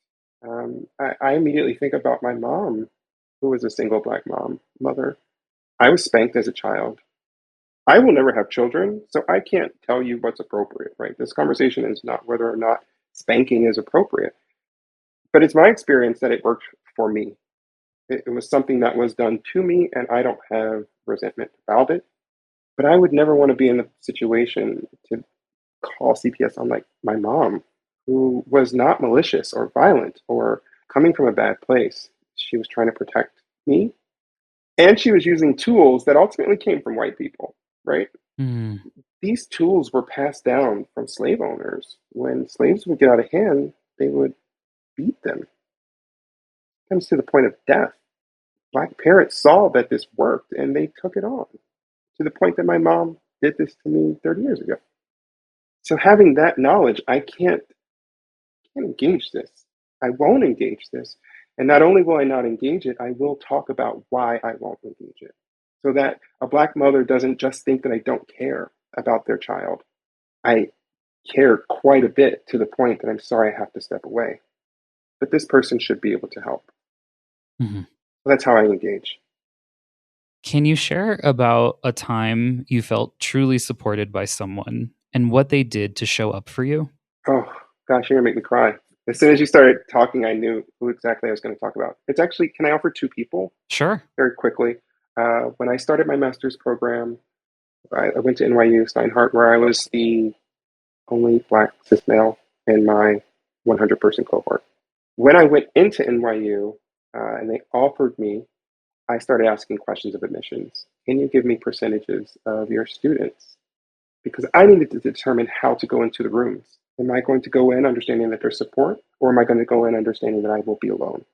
I immediately think about my mom, who was a single Black mother. I was spanked as a child. I will never have children, so I can't tell you what's appropriate, right? This conversation is not whether or not spanking is appropriate, but it's my experience that it worked for me. It was something that was done to me, and I don't have resentment about it. But I would never want to be in a situation to call CPS on like my mom, who was not malicious or violent or coming from a bad place. She was trying to protect me, and she was using tools that ultimately came from white people, right? Mm. These tools were passed down from slave owners. When slaves would get out of hand, they would beat them, comes to the point of death. Black parents saw that this worked and they took it on to the point that my mom did this to me 30 years ago. So having that knowledge, I can't engage this. I won't engage this. And not only will I not engage it, I will talk about why I won't engage it. So that a Black mother doesn't just think that I don't care about their child. I care quite a bit to the point that I'm sorry I have to step away. but this person should be able to help. Mhm. That's how I engage. Can you share about a time you felt truly supported by someone and what they did to show up for you? Oh, gosh, you're gonna make me cry. As soon as you started talking, I knew who exactly I was going to talk about. It's actually, can I offer two people Sure. very quickly? When I started my master's program, I went to NYU Steinhardt, where I was the only Black cis male in my 100-person cohort. When I went into NYU and they offered me, I started asking questions of admissions. Can you give me percentages of your students? Because I needed to determine how to go into the rooms. Am I going to go in understanding that there's support, or am I going to go in understanding that I will be alone?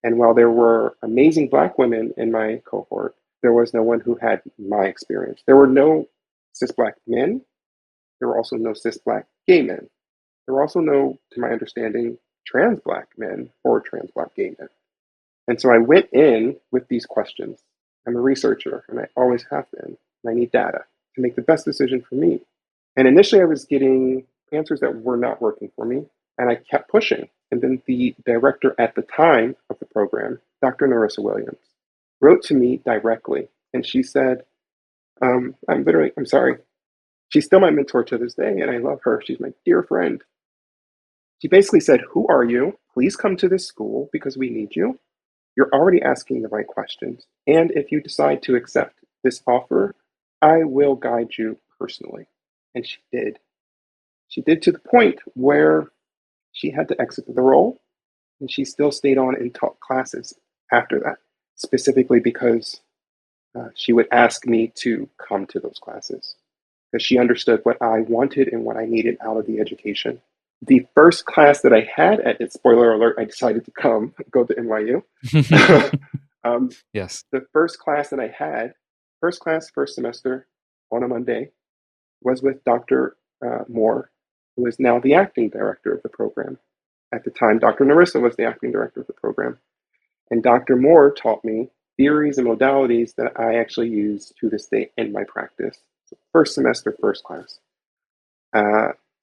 And while there were amazing Black women in my cohort, there was no one who had my experience. There were no cis Black men. There were also no cis Black gay men. There were also no, to my understanding, trans Black men or trans Black gay men. And so I went in with these questions. I'm a researcher, and I always have been, and I need data to make the best decision for me. And initially, I was getting answers that were not working for me, and I kept pushing. And then the director at the time of the program, Dr. Narissa Williams, wrote to me directly, and she said, I'm sorry. She's still my mentor to this day, and I love her. She's my dear friend. She basically said, who are you? Please come to this school because we need you. You're already asking the right questions. And if you decide to accept this offer, I will guide you personally. And she did. She did, to the point where she had to exit the role, and she still stayed on and taught classes after that, specifically because she would ask me to come to those classes because she understood what I wanted and what I needed out of the education. The first class that I had, spoiler alert, I decided to go to NYU. Yes. The first class that I had, first semester on a Monday, was with Dr. Moore, who is now the acting director of the program. At the time, Dr. Narissa was the acting director of the program. And Dr. Moore taught me theories and modalities that I actually use to this day in my practice. So first semester, first class.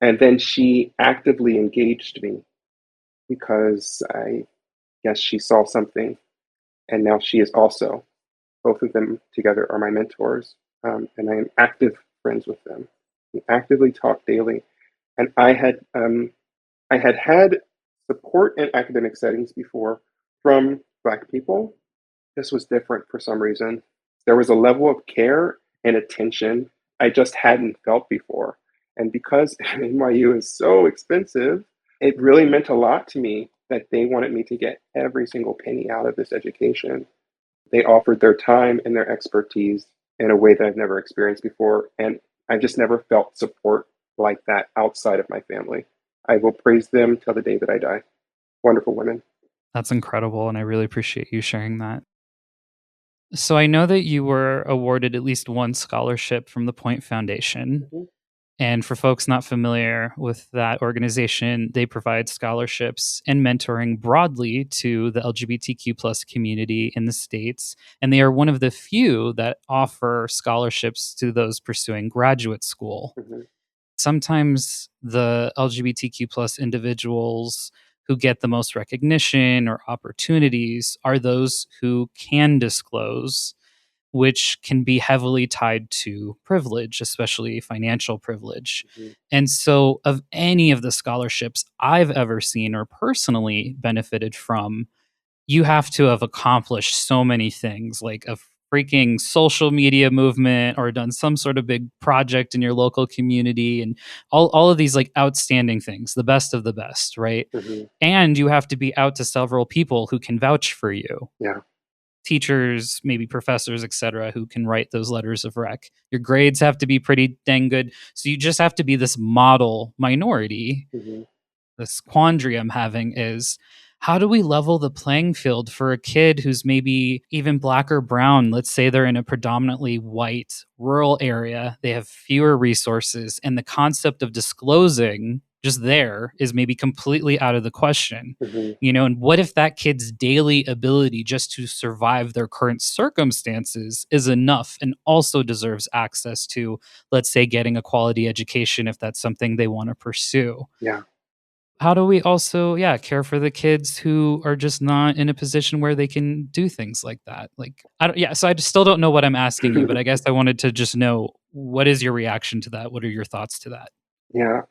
And then she actively engaged me because I guess she saw something. And now she is also, both of them together are my mentors. And I am active friends with them. We actively talk daily. And I had support in academic settings before from Black people. This was different for some reason. There was a level of care and attention I just hadn't felt before. And because NYU is so expensive, it really meant a lot to me that they wanted me to get every single penny out of this education. They offered their time and their expertise in a way that I've never experienced before. And I just never felt support like that outside of my family. I will praise them till the day that I die. Wonderful women. That's incredible. And I really appreciate you sharing that. So I know that you were awarded at least one scholarship from the Point Foundation. Mhm. And for folks not familiar with that organization, they provide scholarships and mentoring broadly to the LGBTQ plus community in the States. And they are one of the few that offer scholarships to those pursuing graduate school. Mhm. Sometimes the LGBTQ plus individuals who get the most recognition or opportunities are those who can disclose, which can be heavily tied to privilege, especially financial privilege. Mhm. And so, of any of the scholarships I've ever seen or personally benefited from, you have to have accomplished so many things, like a freaking social media movement or done some sort of big project in your local community and all of these like outstanding things, the best of the best, right? Mhm. And you have to be out to several people who can vouch for you, Yeah. teachers, maybe professors, etc., who can write those letters of rec. Your grades have to be pretty dang good. So you just have to be this model minority. Mhm. This quandary I'm having is, how do we level the playing field for a kid who's maybe even black or brown? Let's say they're in a predominantly white rural area, they have fewer resources, and the concept of disclosing just there is maybe completely out of the question. Mhm. And what if that kid's daily ability just to survive their current circumstances is enough and also deserves access to, let's say, getting a quality education if that's something they want to pursue? Yeah. how do we also, care for the kids who are just not in a position where they can do things like that? Like, I don't, so I still don't know what I'm asking you, but I guess I wanted to just know, what is your reaction to that? What are your thoughts to that? Yeah,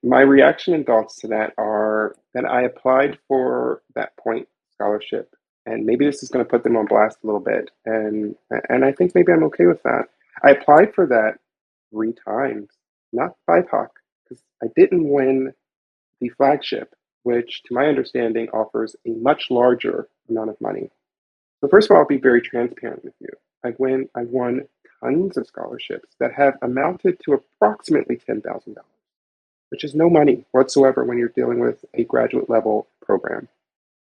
my reaction and thoughts to that are that I applied for that point scholarship, and maybe this is going to put them on blast a little bit, and I think maybe I'm okay with that. I applied for that 3 times, not BIPOC, because I didn't win the flagship, which, to my understanding, offers a much larger amount of money. So first of all, I'll be very transparent with you. I've won tons of scholarships that have amounted to approximately $10,000, which is no money whatsoever when you're dealing with a graduate level program.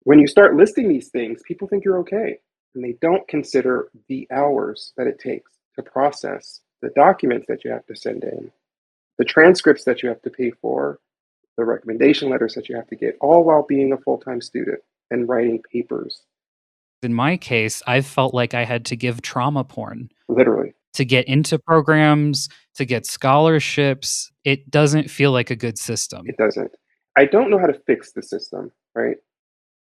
When you start listing these things, people think you're okay, and they don't consider the hours that it takes to process the documents that you have to send in, the transcripts that you have to pay for, the recommendation letters that you have to get, all while being a full time student and writing papers, In my case, I felt like I had to give trauma porn literally. to get into programs, to get scholarships. It doesn't feel like a good system. It doesn't. I don't know how to fix the system, right?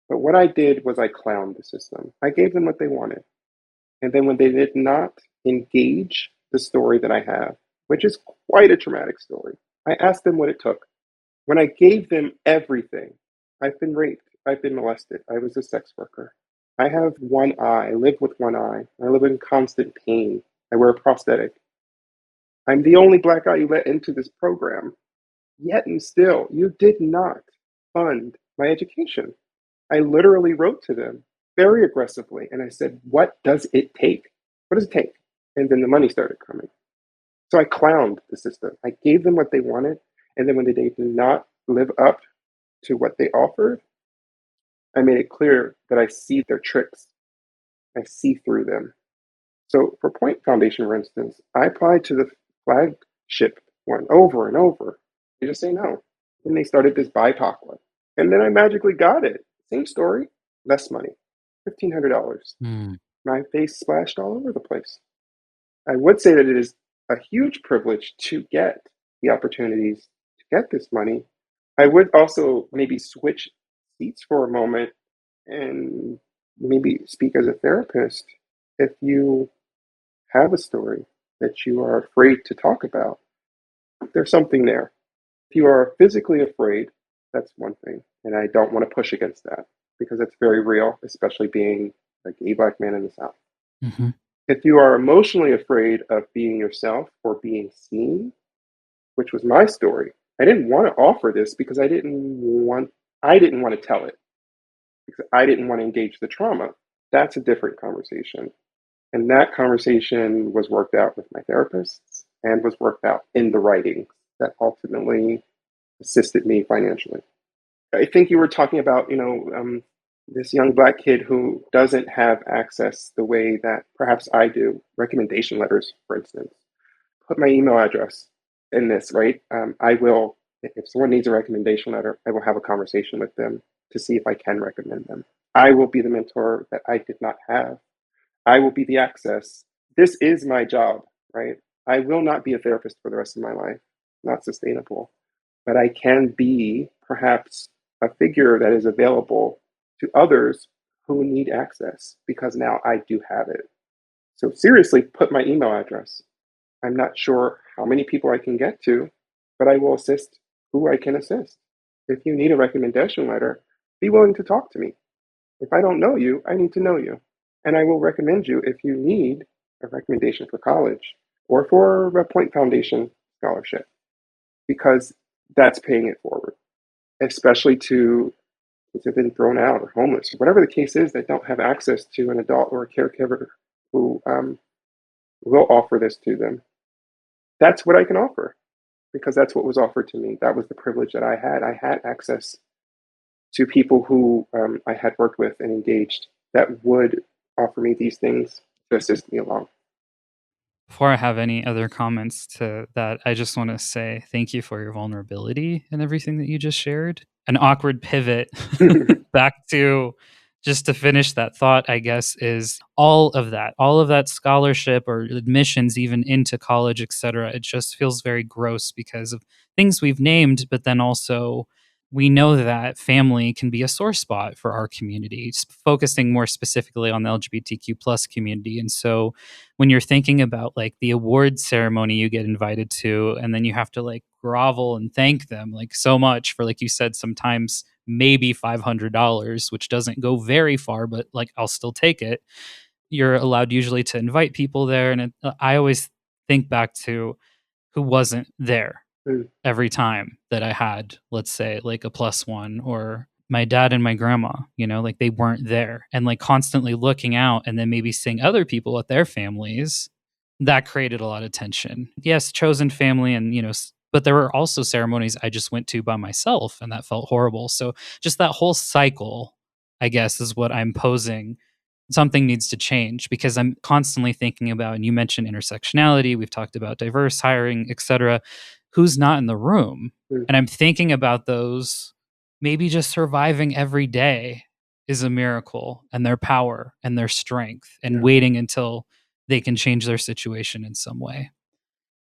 But what I did was I clowned the system. I gave them what they wanted. And then when they did not engage the story that I have, which is quite a traumatic story, I asked them what it took. When I gave them everything, I've been raped, I've been molested, I was a sex worker. I have one eye, I live with one eye, I live in constant pain, I wear a prosthetic. I'm the only black guy you let into this program. Yet and still, you did not fund my education. I literally wrote to them very aggressively and I said, "What does it take? What does it take?" And then the money started coming. So I clowned the system. I gave them what they wanted. And then when they did not live up to what they offered, I made it clear that I see their tricks. I see through them. So for Point Foundation, for instance, I applied to the flagship one over and over. They just say no. Then they started this BIPOC one. And then I magically got it. Same story, less money, $1,500. Hmm. My face splashed all over the place. I would say that it is a huge privilege to get the opportunities to get this money. I would also maybe switch seats for a moment and maybe speak as a therapist. If you have a story that you are afraid to talk about, there's something there. If you are physically afraid, that's one thing. And I don't want to push against that because it's very real, especially being a gay black man in the South. Hmm. If you are emotionally afraid of being yourself or being seen, which was my story, I didn't want to offer this because I didn't want to tell it because I didn't want to engage the trauma. That's a different conversation. And that conversation was worked out with my therapists and was worked out in the writings that ultimately assisted me financially. I think you were talking about, this young black kid who doesn't have access the way that perhaps I do. Recommendation letters, for instance. Put my email address in this, right? I will, if someone needs a recommendation letter, I will have a conversation with them to see if I can recommend them. I will be the mentor that I did not have. I will be the access. This is my job, right? I will not be a therapist for the rest of my life. Not sustainable. But I can be perhaps a figure that is available to others who need access because now I do have it. So seriously, put my email address. I'm not sure how many people I can get to, but I will assist who I can assist. If you need a recommendation letter, be willing to talk to me. If I don't know you, I need to know you. And I will recommend you if you need a recommendation for college or for a Point Foundation scholarship, because that's paying it forward, especially to kids who have been thrown out or homeless, whatever the case is, that don't have access to an adult or a caregiver who will offer this to them. That's what I can offer because that's what was offered to me. That was the privilege that I had. I had access to people who I had worked with and engaged that would offer me these things to assist me along. Before I have any other comments to that, I just want to say thank you for your vulnerability and everything that you just shared. An awkward pivot back to, just to finish that thought, I guess, is all of that scholarship or admissions even into college, etc. It just feels very gross because of things we've named, but then also we know that family can be a sore spot for our community, focusing more specifically on the LGBTQ plus community. And so when you're thinking about like the award ceremony you get invited to, and then you have to like grovel and thank them like so much for, like you said, sometimes maybe $500, which doesn't go very far, but like I'll still take it. You're allowed usually to invite people there. And I always think back to who wasn't there Mm. every time that I had, let's say, like a plus one, or my dad and my grandma, like they weren't there, and like constantly looking out and then maybe seeing other people at their families, that created a lot of tension. Yes, chosen family, and, but there were also ceremonies I just went to by myself and that felt horrible. So just that whole cycle, I guess, is what I'm posing. Something needs to change because I'm constantly thinking about, and you mentioned intersectionality, we've talked about diverse hiring, etc. Who's not in the room? Mm. And I'm thinking about those, maybe just surviving every day is a miracle, and their power and their strength, and Yeah. waiting until they can change their situation in some way.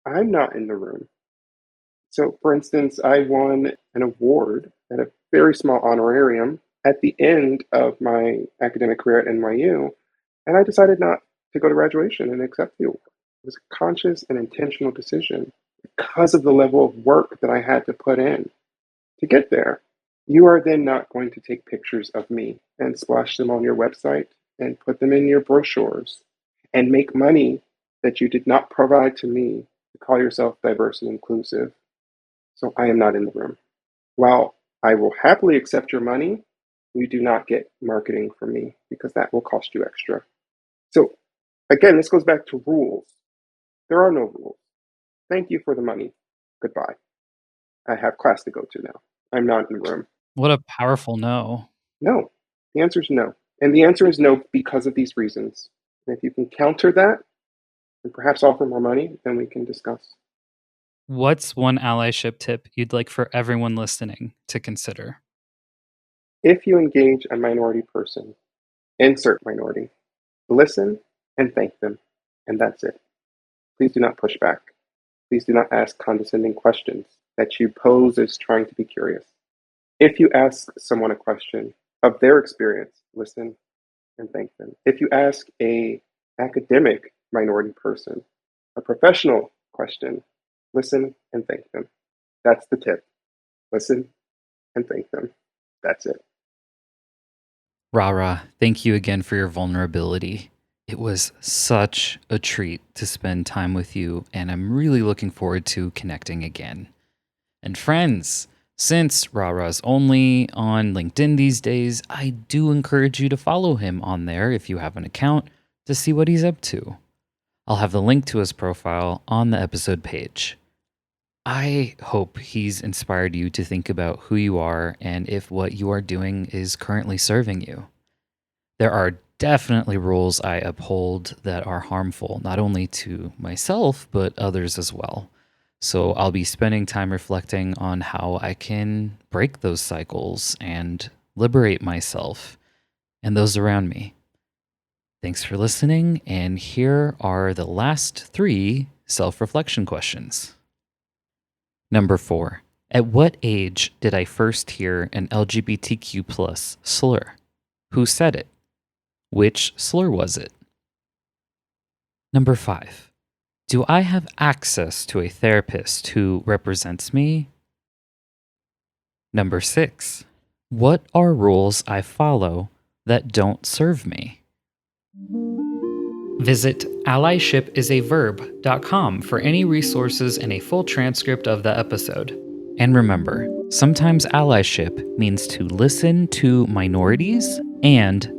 I'm not in the room. So, for instance, I won an award at a very small honorarium at the end of my academic career at NYU, and I decided not to go to graduation and accept the award. It was a conscious and intentional decision because of the level of work that I had to put in to get there. You are then not going to take pictures of me and splash them on your website and put them in your brochures and make money that you did not provide to me to call yourself diverse and inclusive. So I am not in the room. While I will happily accept your money, you do not get marketing from me because that will cost you extra. So again, this goes back to rules. There are no rules. Thank you for the money. Goodbye. I have class to go to now. I'm not in the room. What a powerful no. No. The answer is no. And the answer is no because of these reasons. And if you can counter that and perhaps offer more money, then we can discuss. What's one allyship tip you'd like for everyone listening to consider? If you engage a minority person, insert minority, listen and thank them. And that's it. Please do not push back. Please do not ask condescending questions that you pose as trying to be curious. If you ask someone a question of their experience, listen and thank them. If you ask an academic minority person a professional question, listen and thank them. That's the tip. Listen and thank them. That's it. Ra, thank you again for your vulnerability. It was such a treat to spend time with you, and I'm really looking forward to connecting again. And friends, since Ra's only on LinkedIn these days, I do encourage you to follow him on there if you have an account to see what he's up to. I'll have the link to his profile on the episode page. I hope he's inspired you to think about who you are and if what you are doing is currently serving you. There are definitely rules I uphold that are harmful, not only to myself, but others as well. So I'll be spending time reflecting on how I can break those cycles and liberate myself and those around me. Thanks for listening, and here are the last 3 self-reflection questions. Number 4. At what age did I first hear an LGBTQ plus slur? Who said it? Which slur was it? Number 5. Do I have access to a therapist who represents me? Number 6. What are rules I follow that don't serve me? Visit allyship.com for any resources and a full transcript of the episode. And remember, sometimes allyship means to listen to minorities and